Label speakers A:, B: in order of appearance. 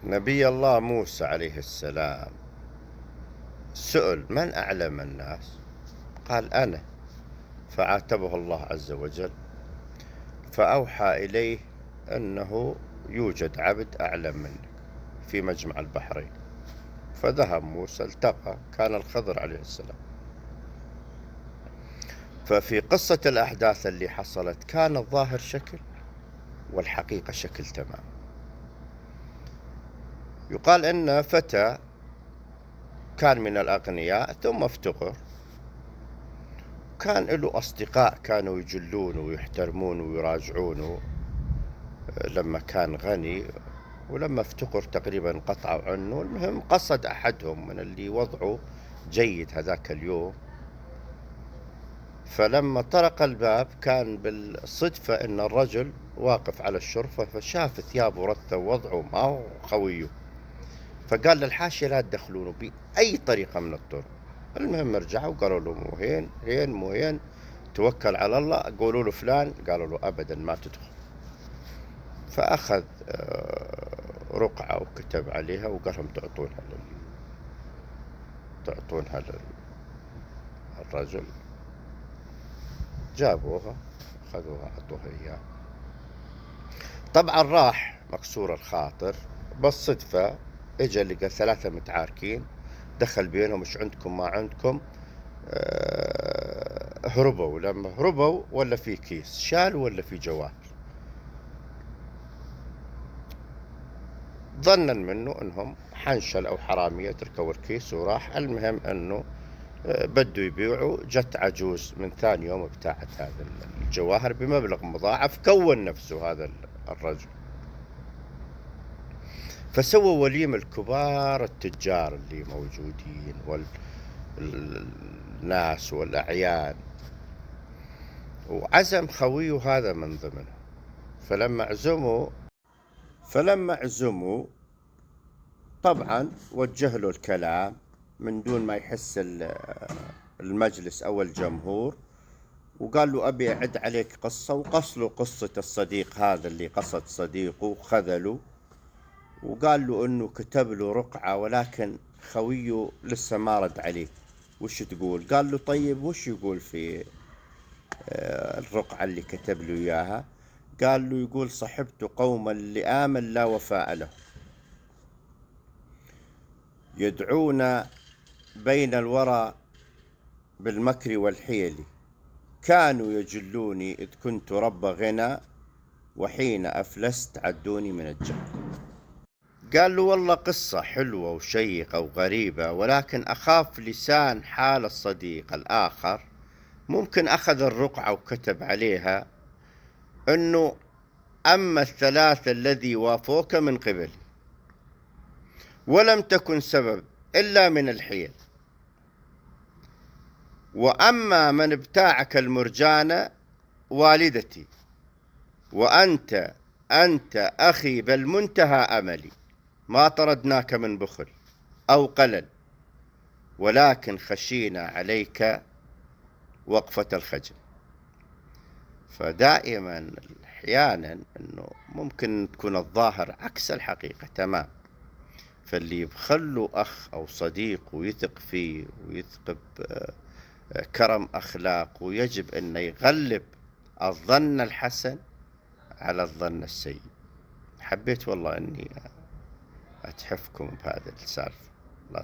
A: نبي الله موسى عليه السلام سئل: من أعلم الناس؟ قال: أنا. فعاتبه الله عز وجل، فأوحى إليه أنه يوجد عبد أعلم منك في مجمع البحرين. فذهب موسى التقى، كان الخضر عليه السلام. ففي قصة الأحداث اللي حصلت كان الظاهر شكل والحقيقة شكل تمام. يقال إن فتى كان من الأغنياء ثم افتقر، كان له أصدقاء كانوا يجلونه ويحترمونه ويراجعونه لما كان غني، ولما افتقر تقريبا قطعوا عنه. المهم قصد أحدهم من اللي وضعه جيد هذاك اليوم، فلما طرق الباب كان بالصدفة إن الرجل واقف على الشرفة، فشاف ثيابه رثة ووضعه ما هو خويه، فقال للحاشية: لا تدخلونه بأي طريقة من الطرق. المهم رجعوا وقالوا له: مو هين مو هين، توكل على الله. قولوا له فلان، قالوا له: أبدا ما تدخل. فأخذ رقعة وكتب عليها وقال لهم: تعطونها للرجل. جابوها، أخذوها أعطوها إياه. طبعا راح مكسور الخاطر، بالصدفة اجى لقى 3 متعاركين، دخل بينهم: مش عندكم ما عندكم. هربوا. لما هربوا ولا في كيس شال ولا في جواهر، ظنا منه انهم حنشل او حرامية، تركوا الكيس وراح. المهم انه بدوا يبيعوا، جت عجوز من ثاني يوم ابتاعت هذا الجواهر بمبلغ مضاعف، كون نفسه هذا الرجل. فسووا وليمة الكبار التجار اللي موجودين والناس والأعيان، وعزم خويه هذا من ضمنهم. فلما عزموا طبعا وجه له الكلام من دون ما يحس المجلس أو الجمهور، وقال له: أبي أعد عليك قصة. وقص له قصة الصديق هذا اللي قصد صديقه وخذله، وقال له أنه كتب له رقعة ولكن خويه لسه ما رد عليه. وش تقول؟ قال له: طيب وش يقول في الرقعة اللي كتب له إياها؟ قال له: يقول: صحبت قوما لآما لا وفاء له، يدعون بين الورى بالمكر والحيل، كانوا يجلوني إذ كنت رب غنى، وحين أفلست عدوني من الجهل. قال له: والله قصة حلوة وشيقة وغريبة، ولكن أخاف لسان حال الصديق الآخر ممكن أخذ الرقعة وكتب عليها أنه أما الثلاثة الذي وافوك من قبلي ولم تكن سبب إلا من الحيل، وأما من ابتاعك المرجانة والدتي، وأنت أخي بل منتهى أملي، ما طردناك من بخل أو قلل، ولكن خشينا عليك وقفة الخجل. فدائما أحيانا أنه ممكن تكون الظاهر عكس الحقيقة تمام. فاللي يبخله أخ أو صديق ويثق فيه ويثق بكرم أخلاقه يجب أن يغلب الظن الحسن على الظن السيء. حبيت والله أني أتحفكم بهذا السالفة. الله